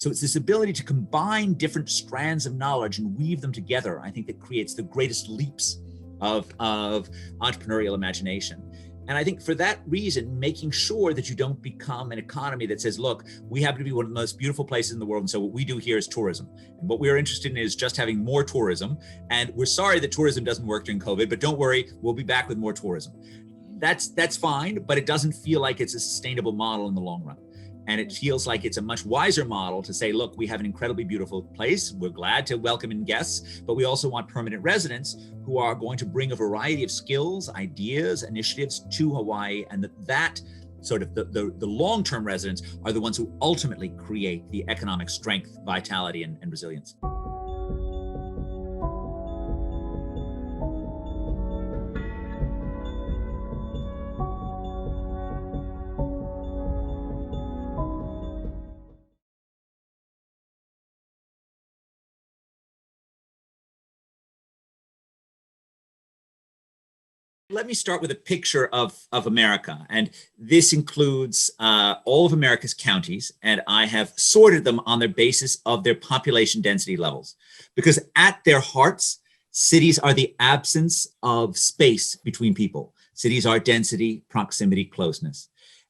So it's this ability to combine different strands of knowledge and weave them together, I think, that creates the greatest leaps of entrepreneurial imagination. And I think for that reason, making sure that you don't become an economy that says, look, we happen to be one of the most beautiful places in the world, and so what we do here is tourism. And what we're interested in is just having more tourism. And we're sorry that tourism doesn't work during COVID, but don't worry, we'll be back with more tourism. That's fine, but it doesn't feel like it's a sustainable model in the long run. And it feels like it's a much wiser model to say, look, we have an incredibly beautiful place. We're glad to welcome in guests, but we also want permanent residents who are going to bring a variety of skills, ideas, initiatives to Hawaii, and that sort of the long-term residents are the ones who ultimately create the economic strength, vitality, and resilience. Let me start with a picture of America, and this includes all of America's counties, and I have sorted them on the basis of their population density levels, because at their hearts, cities are the absence of space between people. Cities are density, proximity, closeness.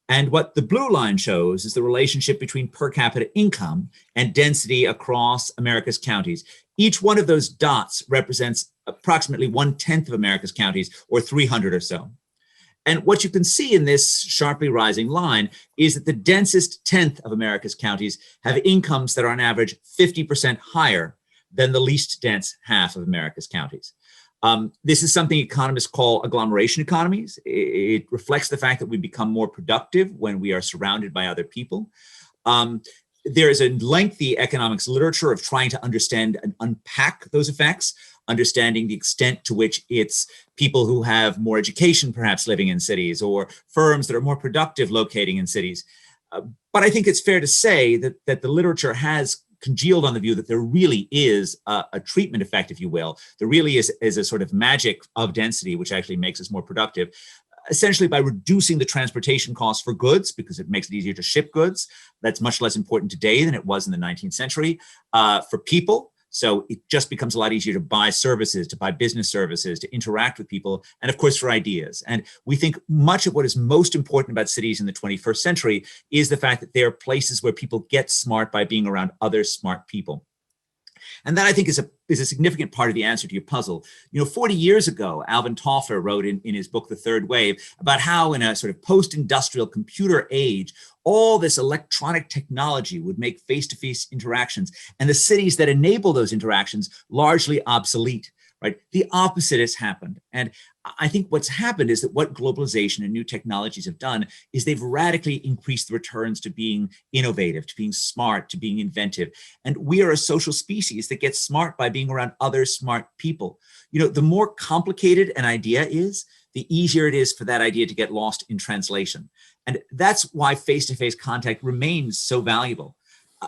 And what the blue line shows is the relationship between per capita income and density across America's counties. Each one of those dots represents approximately 1/10 of America's counties, or 300 or so. And what you can see in this sharply rising line is that the densest 10th of America's counties have incomes that are on average 50% higher than the least dense half of America's counties. This is something economists call agglomeration economies. It reflects the fact that we become more productive when we are surrounded by other people. There is a lengthy economics literature of trying to understand and unpack those effects, understanding the extent to which it's people who have more education perhaps living in cities, or firms that are more productive locating in cities. But I think it's fair to say that the literature has congealed on the view that there really is a treatment effect, if you will. There really is a sort of magic of density, which actually makes us more productive, essentially by reducing the transportation costs for goods, because it makes it easier to ship goods. That's much less important today than it was in the 19th century. For people, so it just becomes a lot easier to buy services, to buy business services, to interact with people, and of course for ideas. And we think much of what is most important about cities in the 21st century is the fact that they are places where people get smart by being around other smart people. And that, I think, is a significant part of the answer to your puzzle. 40 years ago, Alvin Toffler wrote in his book, The Third Wave, about how in a sort of post-industrial computer age, all this electronic technology would make face-to-face interactions, and the cities that enable those interactions largely obsolete, right? The opposite has happened. And I think what's happened is that what globalization and new technologies have done is they've radically increased the returns to being innovative, to being smart, to being inventive. And we are a social species that gets smart by being around other smart people. The more complicated an idea is, the easier it is for that idea to get lost in translation. And that's why face-to-face contact remains so valuable.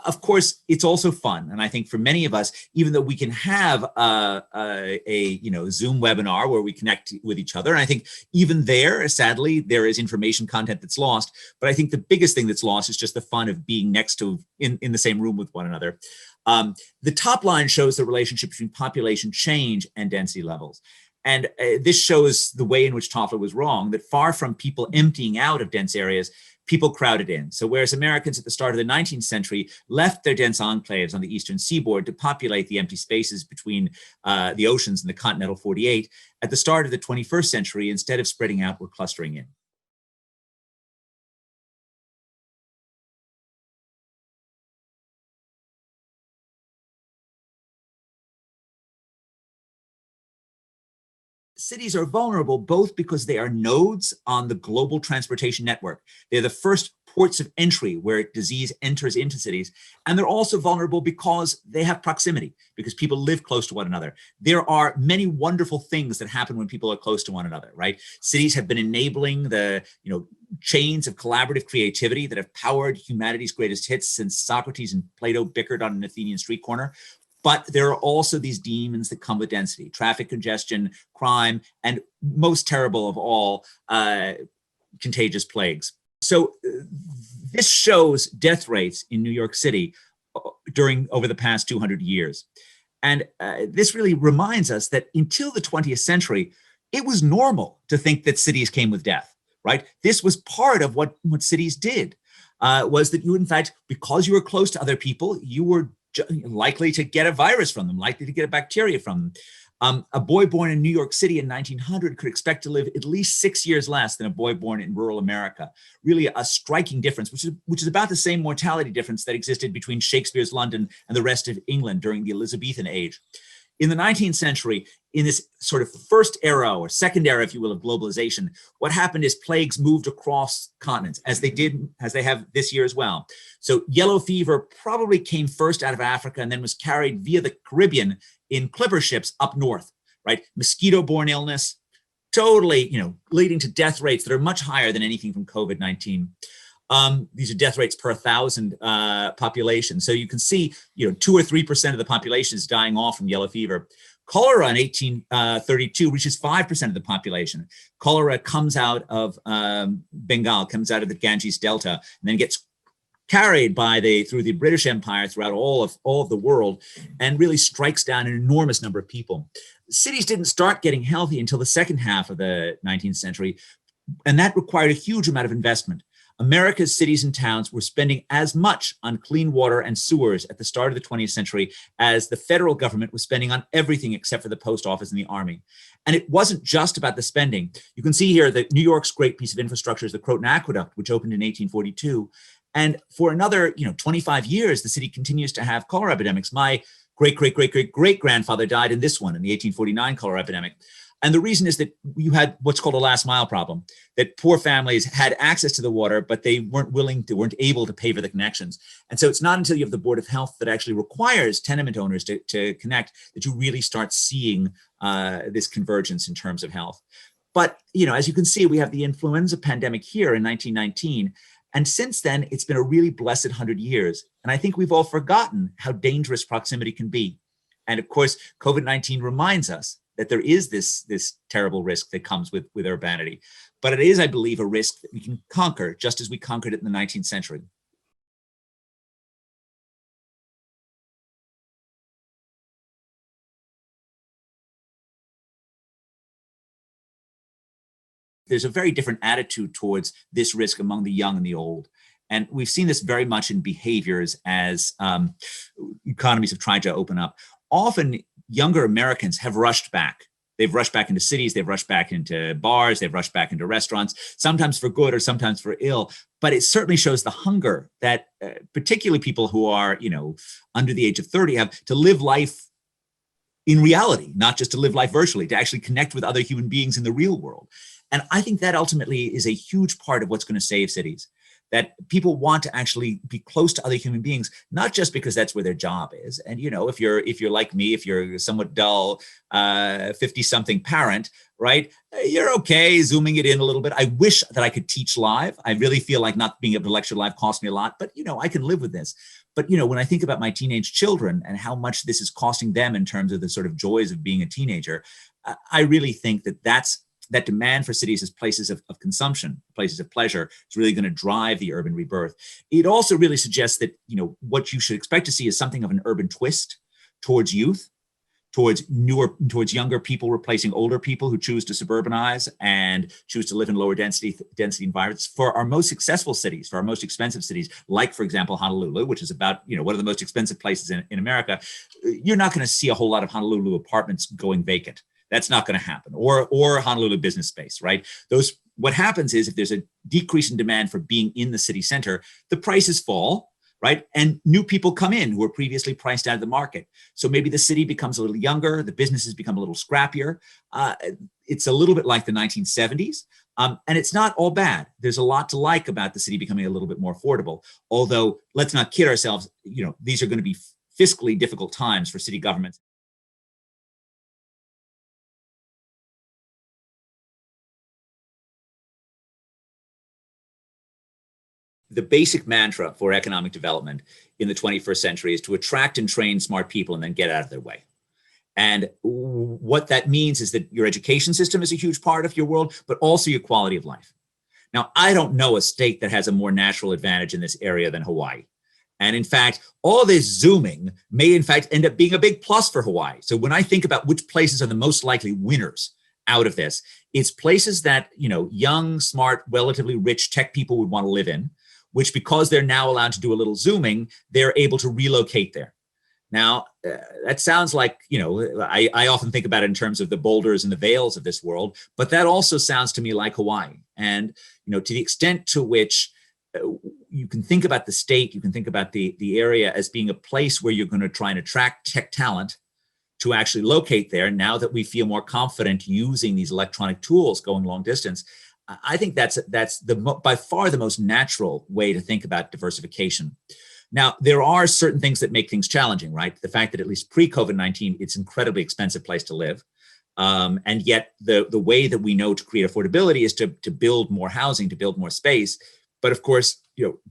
Of course, it's also fun. And I think for many of us, even though we can have a Zoom webinar where we connect with each other, and I think even there, sadly, there is information content that's lost. But I think the biggest thing that's lost is just the fun of being next to, in the same room with one another. The top line shows the relationship between population change and density levels. And this shows the way in which Toffler was wrong, that far from people emptying out of dense areas, people crowded in. So whereas Americans at the start of the 19th century left their dense enclaves on the eastern seaboard to populate the empty spaces between the oceans and the continental 48, at the start of the 21st century, instead of spreading out, we're clustering in. Cities are vulnerable both because they are nodes on the global transportation network. They're the first ports of entry where disease enters into cities. And they're also vulnerable because they have proximity, because people live close to one another. There are many wonderful things that happen when people are close to one another, right? Cities have been enabling the chains of collaborative creativity that have powered humanity's greatest hits since Socrates and Plato bickered on an Athenian street corner. But there are also these demons that come with density: traffic congestion, crime, and most terrible of all, contagious plagues. So this shows death rates in New York City over the past 200 years. And this really reminds us that until the 20th century, it was normal to think that cities came with death, right? This was part of what cities did, was that you, in fact, because you were close to other people, you were likely to get a virus from them, likely to get a bacteria from them. A boy born in New York City in 1900 could expect to live at least 6 years less than a boy born in rural America. Really a striking difference, which is about the same mortality difference that existed between Shakespeare's London and the rest of England during the Elizabethan age. In the 19th century, in this sort of first era or second era, if you will, of globalization, what happened is plagues moved across continents, as they have this year as well. So yellow fever probably came first out of Africa and then was carried via the Caribbean in clipper ships up north, right? Mosquito-borne illness, totally, leading to death rates that are much higher than anything from COVID-19. These are death rates per 1,000 population. So you can see, 2 or 3% of the population is dying off from yellow fever. Cholera in 1832 reaches 5% of the population. Cholera comes out of Bengal, comes out of the Ganges Delta, and then gets carried through the British Empire throughout all of the world, and really strikes down an enormous number of people. Cities didn't start getting healthy until the second half of the 19th century, and that required a huge amount of investment. America's cities and towns were spending as much on clean water and sewers at the start of the 20th century as the federal government was spending on everything except for the post office and the army. And it wasn't just about the spending. You can see here that New York's great piece of infrastructure is the Croton Aqueduct, which opened in 1842. And for another 25 years, the city continues to have cholera epidemics. My great-great-great-great-great-grandfather died in this one, in the 1849 cholera epidemic. And the reason is that you had what's called a last mile problem, that poor families had access to the water, but they weren't able to pay for the connections. And so it's not until you have the Board of Health that actually requires tenement owners to connect that you really start seeing this convergence in terms of health. But, as you can see, we have the influenza pandemic here in 1919. And since then, it's been a really blessed 100 years. And I think we've all forgotten how dangerous proximity can be. And of course, COVID-19 reminds us that there is this terrible risk that comes with urbanity. But it is, I believe, a risk that we can conquer, just as we conquered it in the 19th century. There's a very different attitude towards this risk among the young and the old. And we've seen this very much in behaviors as economies have tried to open up. Often younger Americans have rushed back. They've rushed back into cities, they've rushed back into bars, they've rushed back into restaurants, sometimes for good or sometimes for ill. But it certainly shows the hunger that particularly people who are, under the age of 30 have to live life in reality, not just to live life virtually, to actually connect with other human beings in the real world. And I think that ultimately is a huge part of what's going to save cities. That people want to actually be close to other human beings, not just because that's where their job is. And, if you're like me, if you're a somewhat dull 50-something parent, right, you're okay zooming it in a little bit. I wish that I could teach live. I really feel like not being able to lecture live costs me a lot, but, I can live with this. But, when I think about my teenage children and how much this is costing them in terms of the sort of joys of being a teenager, I really think that demand for cities as places of consumption, places of pleasure, is really going to drive the urban rebirth. It also really suggests that, what you should expect to see is something of an urban twist towards youth, towards younger people replacing older people who choose to suburbanize and choose to live in lower density environments. For our most successful cities, for our most expensive cities, like, for example, Honolulu, which is about, one of the most expensive places in America, you're not going to see a whole lot of Honolulu apartments going vacant. That's not going to happen. Or Honolulu business space, right? What happens is if there's a decrease in demand for being in the city center, the prices fall, right? And new people come in who were previously priced out of the market. So maybe the city becomes a little younger, the businesses become a little scrappier. It's a little bit like the 1970s. And it's not all bad. There's a lot to like about the city becoming a little bit more affordable. Although, let's not kid ourselves, these are going to be fiscally difficult times for city governments. The basic mantra for economic development in the 21st century is to attract and train smart people and then get out of their way. And what that means is that your education system is a huge part of your world, but also your quality of life. Now, I don't know a state that has a more natural advantage in this area than Hawaii. And in fact, all this zooming may in fact end up being a big plus for Hawaii. So when I think about which places are the most likely winners out of this, it's places that, young, smart, relatively rich tech people would want to live in, which because they're now allowed to do a little zooming, they're able to relocate there. Now, that sounds like, I often think about it in terms of the boulders and the veils of this world, but that also sounds to me like Hawaii. And, to the extent to which you can think about the state, you can think about the area as being a place where you're going to try and attract tech talent to actually locate there. Now that we feel more confident using these electronic tools going long distance, I think that's by far the most natural way to think about diversification. Now, there are certain things that make things challenging, right? The fact that at least pre-COVID-19, it's an incredibly expensive place to live. And yet the way that we know to create affordability is to build more housing, to build more space. But of course,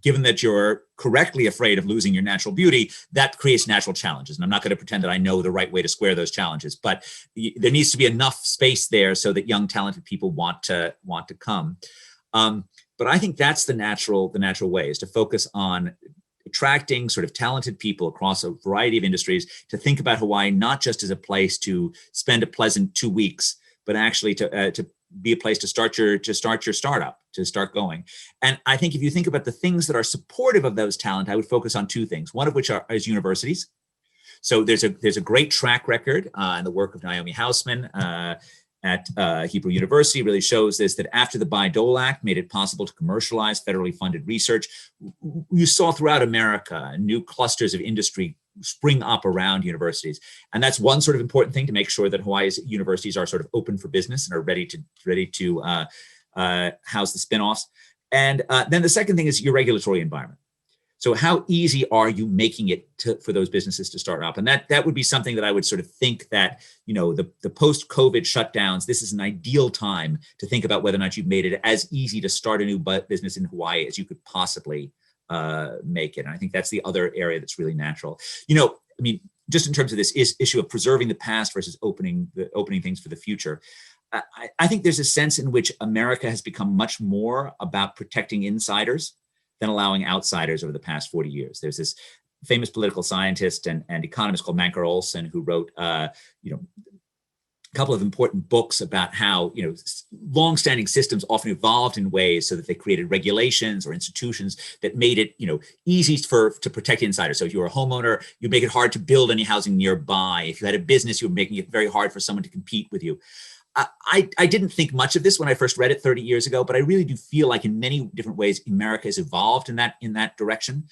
given that you're correctly afraid of losing your natural beauty, that creates natural challenges. And I'm not going to pretend that I know the right way to square those challenges, but there needs to be enough space there so that young, talented people want to come. But I think that's the natural way, is to focus on attracting sort of talented people across a variety of industries, to think about Hawaii not just as a place to spend a pleasant 2 weeks, but actually to be a place to start your startup, to start going. And I think if you think about the things that are supportive of those talent, I would focus on two things. One of which is universities. So there's a great track record in the work of Naomi Hausman at Hebrew University really shows this, that after the Bayh-Dole Act made it possible to commercialize federally funded research, you saw throughout America new clusters of industry spring up around universities. And that's one sort of important thing, to make sure that Hawaii's universities are sort of open for business and are ready to house the spinoffs. And then the second thing is your regulatory environment. So how easy are you making it for those businesses to start up? And that would be something that I would sort of think that, the post-COVID shutdowns, this is an ideal time to think about whether or not you've made it as easy to start a new business in Hawaii as you could possibly make it. And I think that's the other area that's really natural. Just in terms of this issue of preserving the past versus opening things for the future, I think there's a sense in which America has become much more about protecting insiders than allowing outsiders over the past 40 years. There's this famous political scientist and economist called Mancur Olson, who wrote a couple of important books about how long-standing systems often evolved in ways so that they created regulations or institutions that made it easy to protect insiders. So if you were a homeowner, you make it hard to build any housing nearby. If you had a business, you were making it very hard for someone to compete with you. I didn't think much of this when I first read it 30 years ago, but I really do feel like in many different ways, America has evolved in that direction.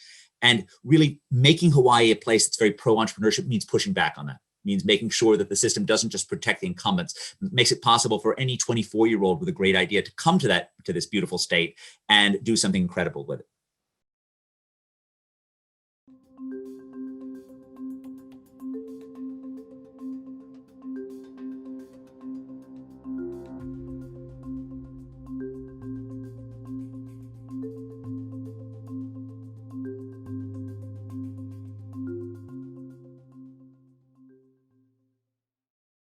And really making Hawaii a place that's very pro-entrepreneurship means pushing back on that, means making sure that the system doesn't just protect the incumbents, makes it possible for any 24-year-old with a great idea to come to this beautiful state and do something incredible with it.